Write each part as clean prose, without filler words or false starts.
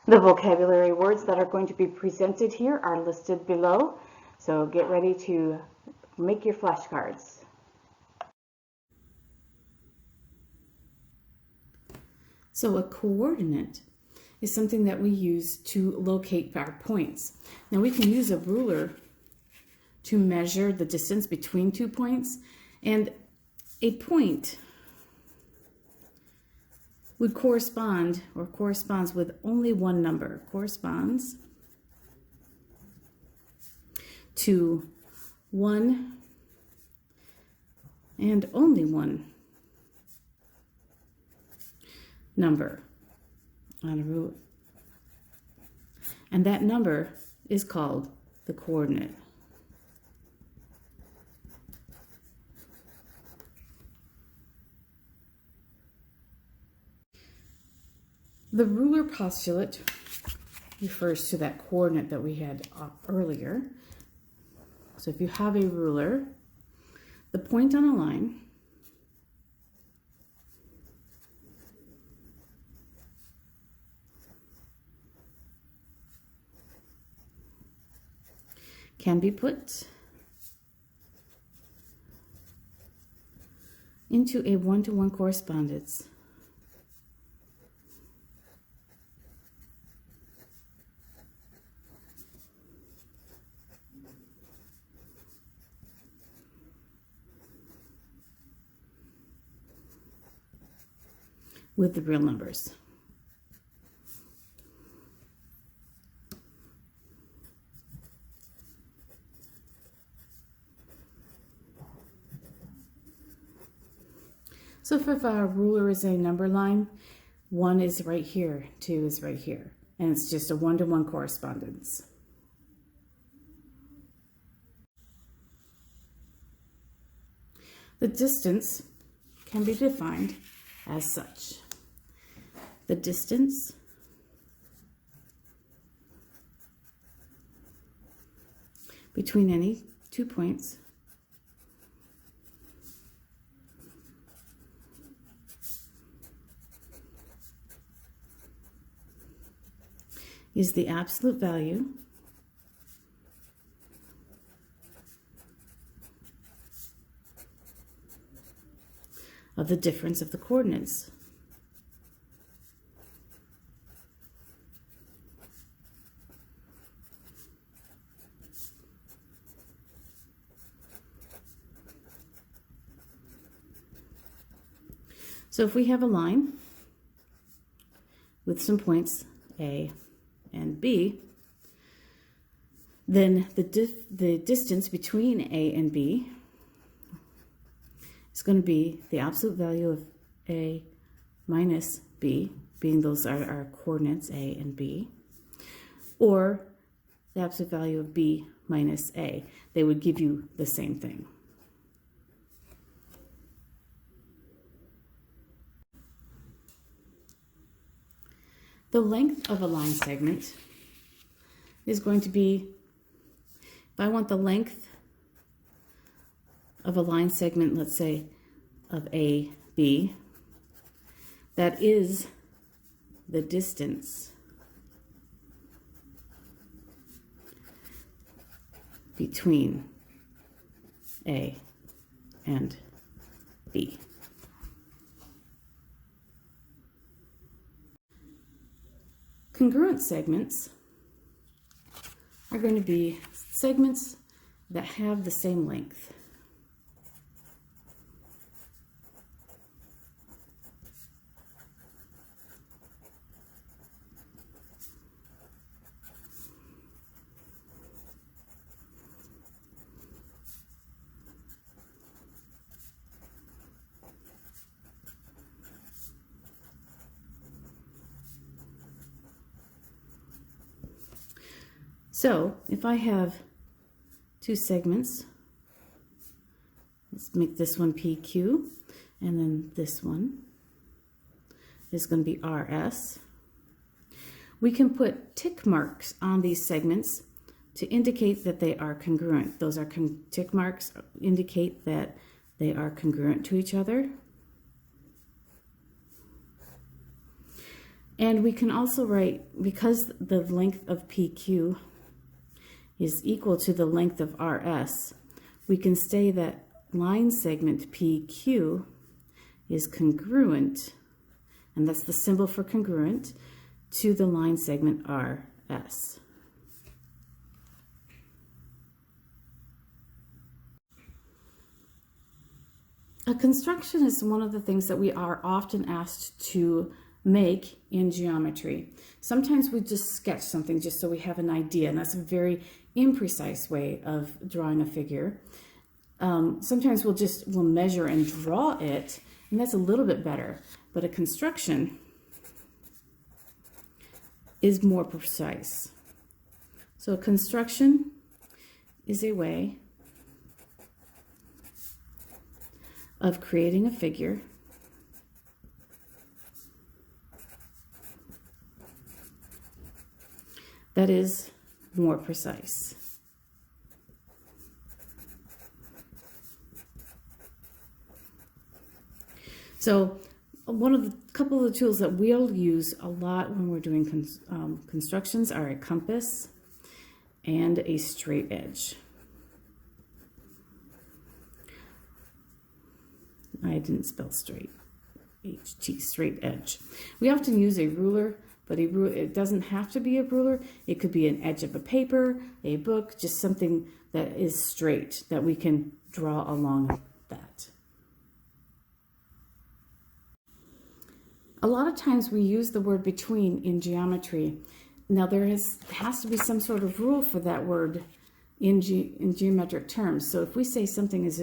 The vocabulary words that are going to be presented here are listed below, so get ready to make your flashcards. So a coordinate is something that we use to locate our points. Now we can use a ruler to measure the distance between 2 points, and a point would correspond or corresponds with only one number, corresponds to one and only one number on a ruler. And that number is called the coordinate. The ruler postulate refers to that coordinate that we had up earlier. So if you have a ruler, the point on a line can be put into a one-to-one correspondence with the real numbers. So if our ruler is a number line, 1 is right here, 2 is right here, and it's just a one-to-one correspondence. The distance can be defined as such. The distance between any 2 points is the absolute value of the difference of the coordinates. So if we have a line with some points A and B, then the distance between A and B is going to be the absolute value of A minus B, being those are our coordinates A and B, or the absolute value of B minus A. They would give you the same thing. The length of a line segment is going to be, if I want the length of a line segment, let's say of AB, that is the distance between A and B. Congruent segments are going to be segments that have the same length. So if I have 2 segments, let's make this one PQ, and then this one is going to be RS. We can put tick marks on these segments to indicate that they are congruent. Those are tick marks indicate that they are congruent to each other. And we can also write, because the length of PQ is equal to the length of RS, we can say that line segment PQ is congruent, and that's the symbol for congruent, to the line segment RS. A construction is one of the things that we are often asked to make in geometry. Sometimes we just sketch something just so we have an idea, and that's a very imprecise way of drawing a figure. Sometimes we'll measure and draw it, and that's a little bit better. But a construction is more precise. So a construction is a way of creating a figure that is more precise. So couple of the tools that we'll use a lot when we're doing constructions are a compass and a straight edge. I didn't spell straight, HT, straight edge. We often use a ruler, but it doesn't have to be a ruler. It could be an edge of a paper, a book, just something that is straight that we can draw along that. A lot of times we use the word between in geometry. Now there has to be some sort of rule for that word in geometric terms. So if we say something is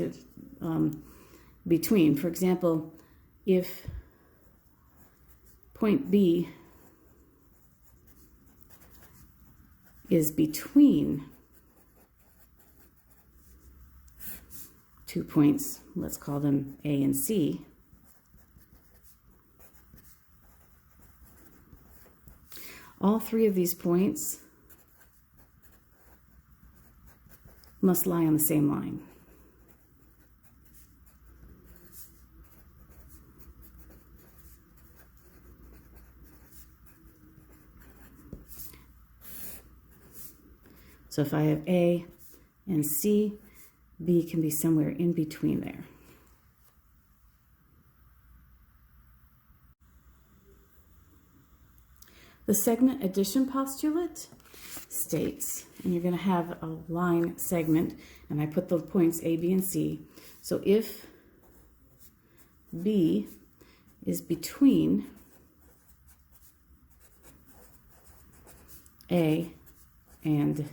between, for example, if point B is between 2 points, let's call them A and C, all three of these points must lie on the same line. So if I have A and C, B can be somewhere in between there. The segment addition postulate states, and you're going to have a line segment, and I put the points A, B, and C. So if B is between A and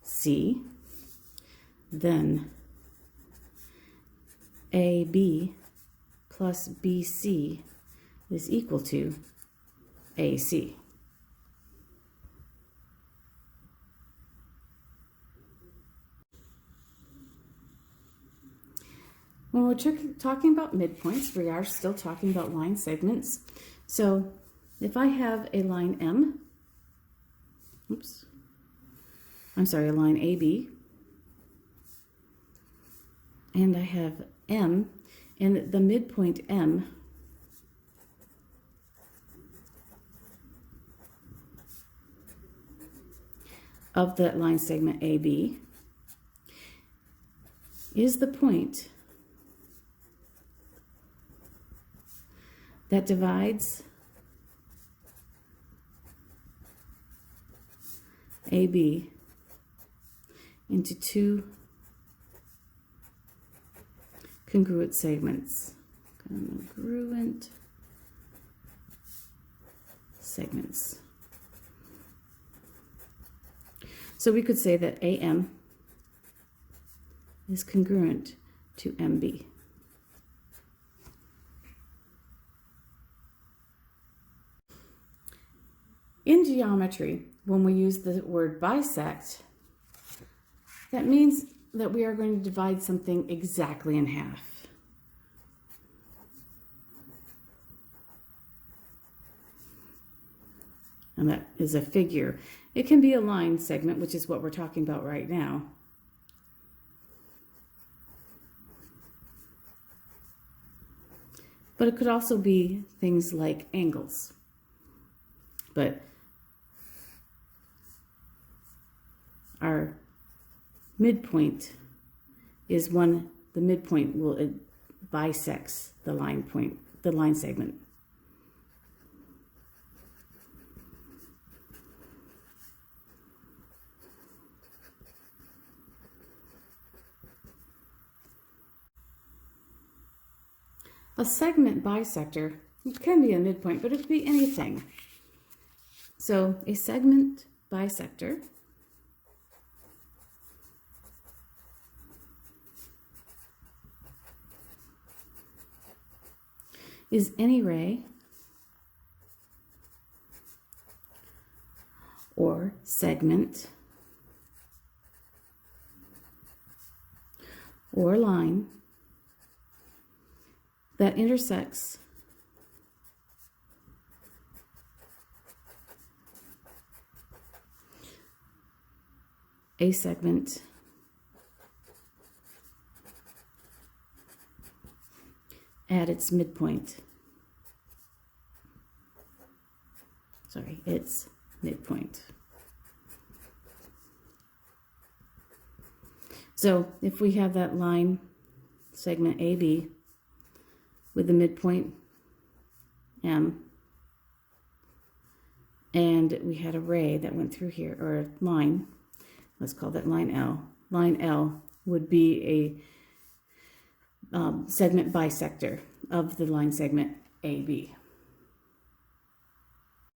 C, then AB plus BC is equal to AC. When we're talking about midpoints, we are still talking about line segments. So if I have a line M, a line AB, and I have M, and the midpoint M of that line segment AB is the point that divides AB into two congruent segments. Congruent segments. So we could say that AM is congruent to MB. In geometry, when we use the word bisect, that means that we are going to divide something exactly in half. And that is a figure. It can be a line segment, which is what we're talking about right now. But it could also be things like angles. but our midpoint is one, the midpoint will, it bisects the line segment. A segment bisector, it can be a midpoint, but it could be anything. So a segment bisector is any ray or segment or line that intersects a segment at its midpoint. Sorry, its midpoint. So if we have that line segment AB with the midpoint M, and we had a ray that went through here, or a line, let's call that line L. Line L would be a segment bisector of the line segment AB.